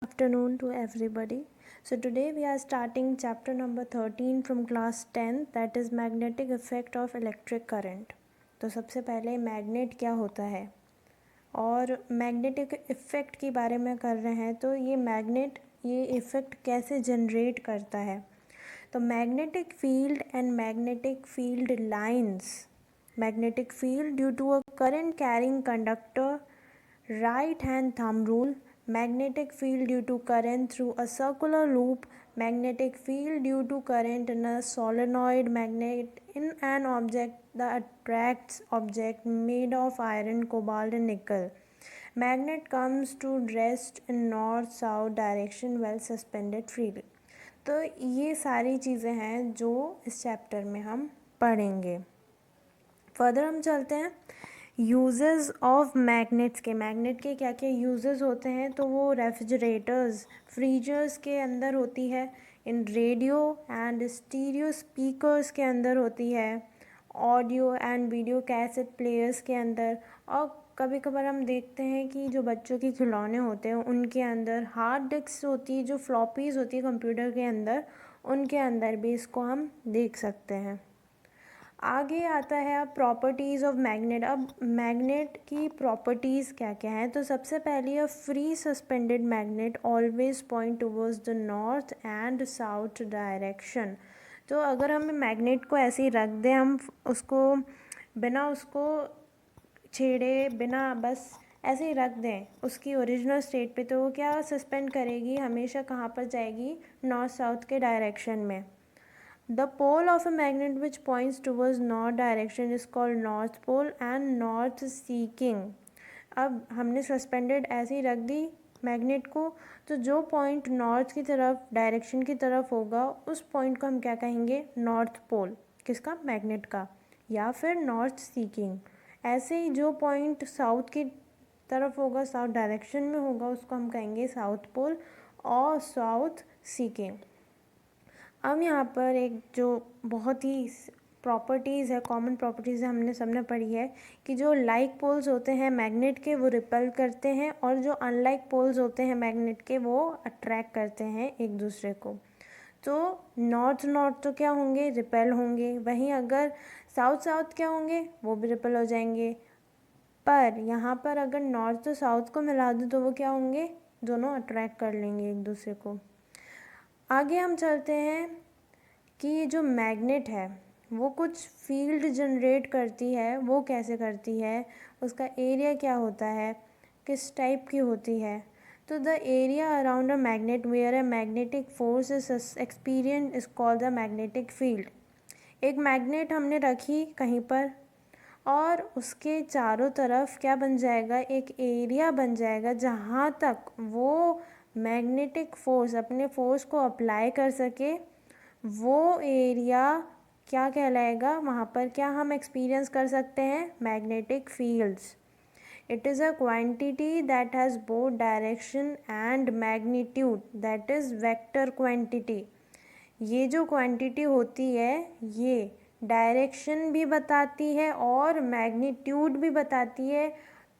Afternoon to everybody. So today we are starting chapter number 13 from class 10, that is magnetic effect of electric current. तो सबसे पहले magnet क्या होता है और मैग्नेटिक इफ़ेक्ट के बारे में कर रहे हैं। तो ये मैग्नेट ये इफ़ेक्ट कैसे जनरेट करता है। तो magnetic field and magnetic field lines, magnetic field due to a current carrying conductor, right hand thumb rule, magnetic field due to current through a circular loop, magnetic field due to current in a solenoid magnet in an object that attracts object made of iron, cobalt and nickel. Magnet comes to rest in north south direction while suspended freely. तो ये सारी चीज़ें हैं जो इस chapter में हम पढ़ेंगे। फर्दर हम चलते हैं यूजेस ऑफ मैग्नेट्स के। मैग्नेट के क्या क्या यूजेस होते हैं। तो वो रेफ्रिजरेटर्स, फ्रीजर्स के अंदर होती है, इन रेडियो एंड स्टीरियो स्पीकर्स के अंदर होती है, audio and video cassette players के अंदर, और कभी कभार हम देखते हैं कि जो बच्चों के खिलौने होते हैं उनके अंदर, हार्ड डिस्क होती है, जो फ्लॉपीज़ होती है कंप्यूटर के अंदर, उनके अंदर भी इसको हम देख सकते हैं। आगे आता है अब प्रॉपर्टीज़ ऑफ मैग्नेट। अब मैग्नेट की प्रॉपर्टीज़ क्या क्या हैं। तो सबसे पहली है free suspended magnet always point towards the north and south direction. तो अगर हम मैग्नेट को ऐसे ही रख दें, हम उसको बिना उसको छेड़े, बिना बस ऐसे ही रख दें उसकी ओरिजिनल स्टेट पे, तो वो क्या सस्पेंड करेगी, हमेशा कहाँ पर जाएगी, नॉर्थ साउथ के डायरेक्शन में। The pole of a magnet which points towards north direction is called north pole and north seeking। अब हमने सस्पेंडेड ऐसे ही रख दी मैग्नेट को, तो जो पॉइंट नॉर्थ की तरफ, डायरेक्शन की तरफ होगा, उस पॉइंट को हम क्या कहेंगे, नॉर्थ पोल। किसका, मैग्नेट का, या फिर नॉर्थ सीकिंग। ऐसे ही जो पॉइंट साउथ की तरफ होगा, साउथ डायरेक्शन में होगा, उसको हम कहेंगे साउथ पोल और साउथ सीकिंग। अब यहाँ पर एक जो बहुत ही प्रॉपर्टीज़ है, कॉमन प्रॉपर्टीज़ है, हमने सबने पढ़ी है कि जो लाइक पोल्स होते हैं मैग्नेट के वो रिपेल करते हैं, और जो अनलाइक पोल्स होते हैं मैग्नेट के वो अट्रैक्ट करते हैं एक दूसरे को। तो नॉर्थ नॉर्थ तो क्या होंगे, रिपेल होंगे, वहीं अगर साउथ साउथ क्या होंगे, वो भी रिपेल हो जाएंगे। पर यहाँ पर अगर नॉर्थ तो साउथ को मिला दूँ तो वो क्या होंगे, दोनों अट्रैक्ट कर लेंगे एक दूसरे को। आगे हम चलते हैं कि ये जो मैग्नेट है वो कुछ फील्ड जनरेट करती है। वो कैसे करती है, उसका एरिया क्या होता है, किस टाइप की होती है। तो the area around a magnet where a magnetic force is experience is called the magnetic field. एक मैग्नेट हमने रखी कहीं पर और उसके चारों तरफ क्या बन जाएगा, एक एरिया बन जाएगा जहाँ तक वो मैग्नेटिक फोर्स अपने फोर्स को अप्लाई कर सके, वो एरिया क्या कहलाएगा, वहाँ पर क्या हम एक्सपीरियंस कर सकते हैं, magnetic fields. It is a quantity that has both direction and magnitude, that is vector quantity. ये जो क्वांटिटी होती है ये डायरेक्शन भी बताती है और मैग्नीट्यूड भी बताती है।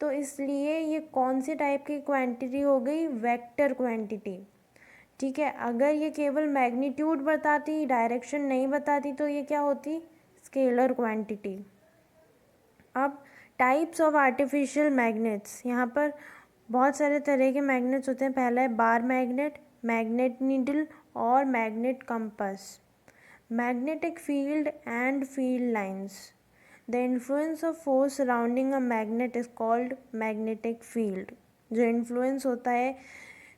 तो इसलिए ये कौन सी टाइप की क्वांटिटी हो गई, वेक्टर क्वांटिटी। ठीक है, अगर ये केवल मैग्नीट्यूड बताती, डायरेक्शन नहीं बताती, तो ये क्या होती, स्केलर क्वांटिटी। अब टाइप्स ऑफ आर्टिफिशियल मैग्नेट्स, यहाँ पर बहुत सारे तरह के मैग्नेट्स होते हैं। पहला है बार मैग्नेट, मैग्नेट नीडल और magnet compass. Magnetic field and field lines. The influence of force surrounding a magnet is called magnetic field. जो इन्फ्लुएंस होता है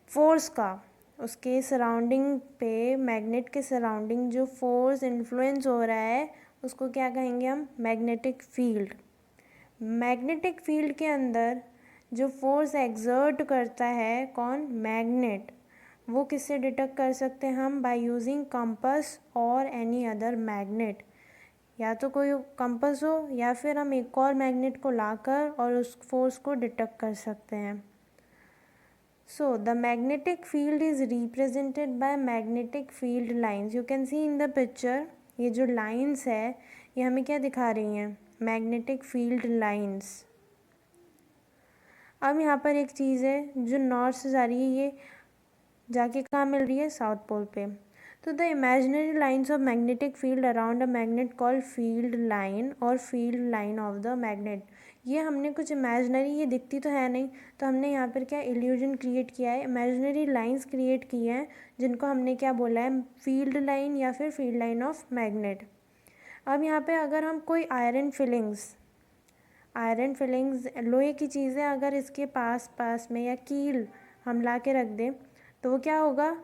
फोर्स का, उसके सराउंडिंग पे, मैग्नेट के सराउंडिंग जो फोर्स इन्फ्लुएंस हो रहा है उसको क्या कहेंगे हम, मैग्नेटिक फील्ड। मैग्नेटिक फील्ड के अंदर जो फोर्स एक्सर्ट करता है कौन, मैग्नेट, वो किससे डिटेक्ट कर सकते हैं हम, बाय यूजिंग कंपास और एनी अदर मैग्नेट। या तो कोई कंपास हो या फिर हम एक और मैग्नेट को लाकर और उस फोर्स को डिटेक्ट कर सकते हैं। So the magnetic field is represented by magnetic field lines. You can see in the picture, ये जो लाइंस है ये हमें क्या दिखा रही हैं, मैग्नेटिक फील्ड लाइंस। अब यहाँ पर एक चीज़ है जो नॉर्थ से जा रही है, ये जाके कहाँ मिल रही है, साउथ पोल पे। तो the imaginary lines of magnetic field around a magnet called field line और field line of the magnet. ये हमने कुछ इमेजिनरी, ये दिखती तो है नहीं, तो हमने यहाँ पर क्या इल्यूजन क्रिएट किया है, इमेजिनरी लाइंस क्रिएट की हैं जिनको हमने क्या बोला है, फील्ड लाइन या फिर फील्ड लाइन ऑफ मैग्नेट। अब यहाँ पे अगर हम कोई आयरन फिलिंग्स लोहे की चीज़ें अगर इसके पास में या कील हम ला के रख दें तो वो क्या होगा,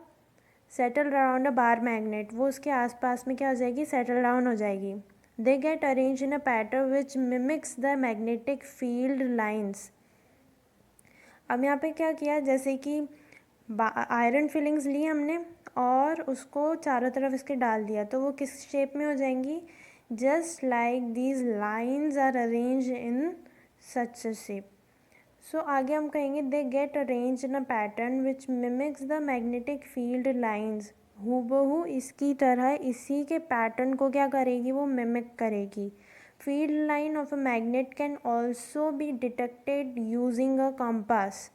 सेटल अराउंड अ बार मैग्नेट, वो उसके आसपास में क्या हो जाएगी, सेटल डाउन हो जाएगी। दे get arrange in a pattern which mimics the magnetic field lines. अब यहाँ पे क्या किया, जैसे कि आयरन फिलिंग्स ली हमने और उसको चारों तरफ इसके डाल दिया, तो वो किस शेप में हो जाएंगी, just like these lines are arrange in such a shape. So आगे हम कहेंगे they get arrange in a pattern which mimics the magnetic field lines. हूबहू इसकी तरह इसी के पैटर्न को क्या करेगी, वो मिमिक करेगी। Field line of a magnet can also be detected using a compass.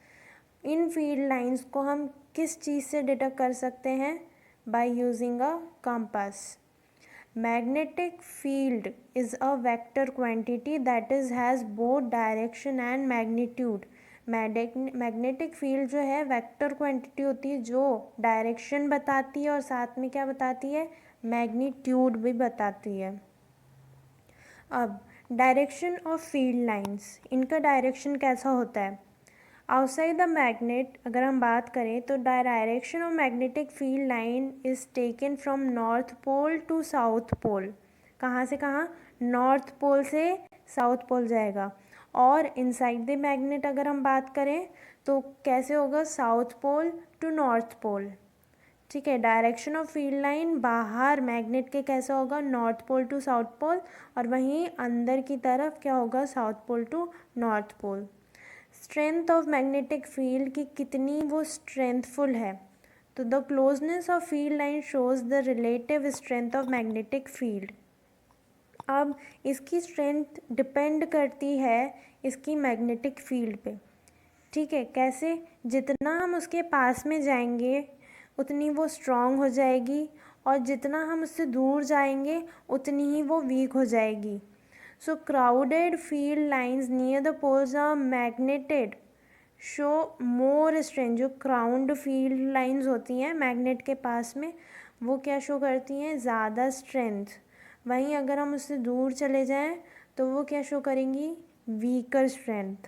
In field lines को हम किस चीज़ से डिटेक्ट कर सकते हैं, by using a compass. Magnetic field is a vector quantity that has both direction and magnitude. Magnetic field जो है vector quantity होती है जो डायरेक्शन बताती है और साथ में क्या बताती है, मैग्नीट्यूड भी बताती है। अब डायरेक्शन ऑफ फील्ड लाइंस, इनका डायरेक्शन कैसा होता है, आउटसाइड द मैग्नेट अगर हम बात करें तो direction of magnetic field line is taken from north pole to south pole. कहाँ से कहाँ, नॉर्थ पोल से साउथ पोल जाएगा। और इनसाइड द मैग्नेट अगर हम बात करें तो कैसे होगा, south pole to north pole. ठीक है, डायरेक्शन ऑफ फील्ड लाइन बाहर मैग्नेट के कैसा होगा, north pole to south pole, और वहीं अंदर की तरफ क्या होगा, south pole to north pole. Strength of magnetic field की कितनी वो स्ट्रेंथफुल है, तो the closeness of field line shows the relative strength of magnetic field. अब इसकी स्ट्रेंथ डिपेंड करती है इसकी मैग्नेटिक फील्ड पे। ठीक है, कैसे, जितना हम उसके पास में जाएंगे उतनी वो स्ट्रॉन्ग हो जाएगी और जितना हम उससे दूर जाएंगे उतनी ही वो वीक हो जाएगी। So crowded field lines near the poles are magneted show more strength। जो क्राउंड फील्ड लाइंस होती हैं मैग्नेट के पास में वो क्या शो करती हैं, ज़्यादा स्ट्रेंथ। वहीं अगर हम उससे दूर चले जाएं तो वो क्या शो करेंगी, weaker strength.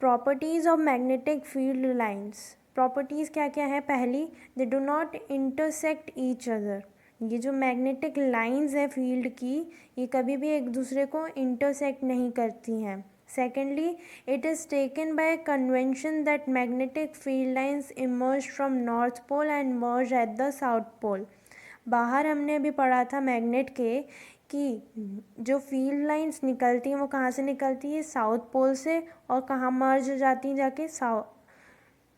Properties of magnetic field lines, properties क्या क्या है, पहली, they do not intersect each other. ये जो मैग्नेटिक लाइंस है फील्ड की, ये कभी भी एक दूसरे को इंटरसेक्ट नहीं करती हैं। Secondly, it is taken by convention that magnetic field lines emerge from north pole and merge at the south pole. बाहर हमने अभी पढ़ा था मैग्नेट के कि जो फील्ड लाइंस निकलती हैं वो कहाँ से निकलती है, साउथ पोल से, और कहाँ मर्ज हो जाती हैं जाके,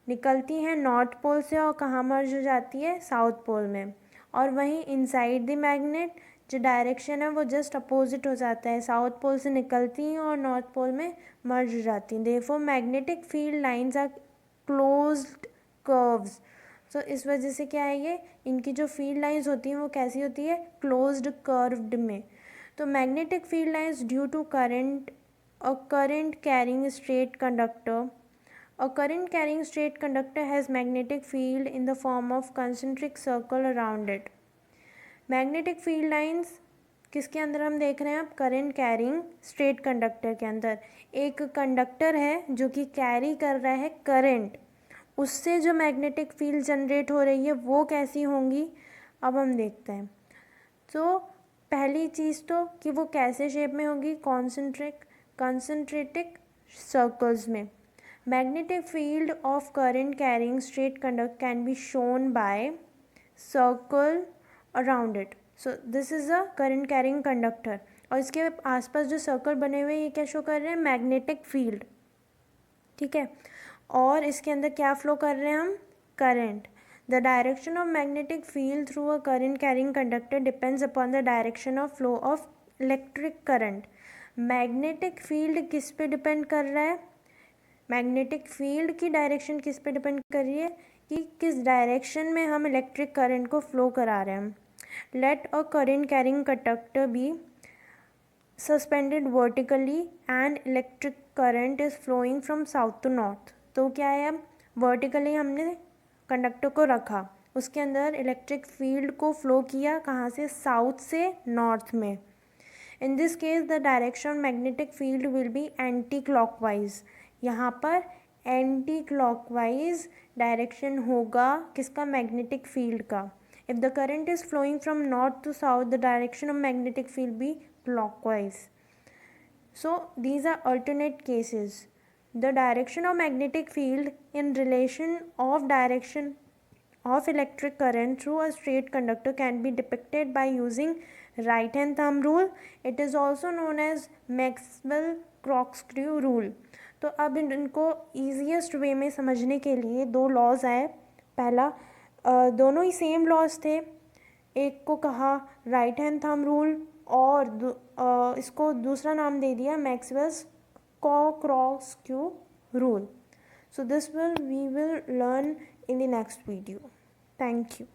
निकलती हैं नॉर्थ पोल से और कहाँ मर्ज हो जाती है, साउथ पोल में। और वहीं इनसाइड द मैग्नेट जो डायरेक्शन है वो जस्ट अपोजिट हो जाता है, साउथ पोल से निकलती हैं और नॉर्थ पोल में मर्ज हो जाती हैं। Therefore magnetic field lines are closed curves. तो इस वजह से क्या है, ये इनकी जो फील्ड लाइंस होती हैं वो कैसी होती है, क्लोज्ड कर्व्ड में। तो magnetic field lines due to current, a current carrying straight conductor, a current carrying straight conductor has magnetic field in the form of concentric circle around it। Magnetic field lines किसके अंदर हम देख रहे हैं, अब current carrying straight conductor के अंदर एक कंडक्टर है जो कि कैरी कर रहा है करंट, उससे जो मैग्नेटिक फील्ड जनरेट हो रही है वो कैसी होंगी, अब हम देखते हैं। तो पहली चीज़ तो कि वो कैसे शेप में होगी, कंसंट्रेटिक सर्कल्स में। Magnetic field of current carrying straight conductor can be shown by circle around it। So this is a current carrying conductor और इसके आसपास जो सर्कल बने हुए हैं ये क्या शो कर रहे हैं, मैग्नेटिक फील्ड। ठीक है, और इसके अंदर क्या फ्लो कर रहे हैं हम, current. The direction of magnetic field through a current carrying conductor depends upon the direction of flow of electric current. Magnetic field किस पे डिपेंड कर रहा है, मैग्नेटिक फील्ड की डायरेक्शन किस पे डिपेंड कर रही है, कि किस डायरेक्शन में हम इलेक्ट्रिक करंट को फ्लो करा रहे हैं. Let a current carrying conductor be suspended vertically and electric current is flowing from south to north. तो क्या है, अब वर्टिकली हमने कंडक्टर को रखा, उसके अंदर इलेक्ट्रिक फील्ड को फ्लो किया, कहाँ से, साउथ से नॉर्थ में. In this case the direction magnetic field will be anti clockwise. यहाँ पर एंटी क्लॉकवाइज डायरेक्शन होगा किसका, मैग्नेटिक फील्ड का. If the current is flowing from north to south the direction of magnetic field be clockwise. So these are alternate cases. The direction of magnetic field in relation of direction of electric current through a straight conductor can be depicted by using right hand thumb rule. It is also known as Maxwell corkscrew rule. तो अब इनको easiest वे में समझने के लिए दो laws आए. पहला, दोनों ही सेम लॉज थे. एक को कहा राइट हैंड थंब रूल और इसको दूसरा नाम दे दिया Maxwell's corkscrew rule. So this we will learn in the next video. Thank you.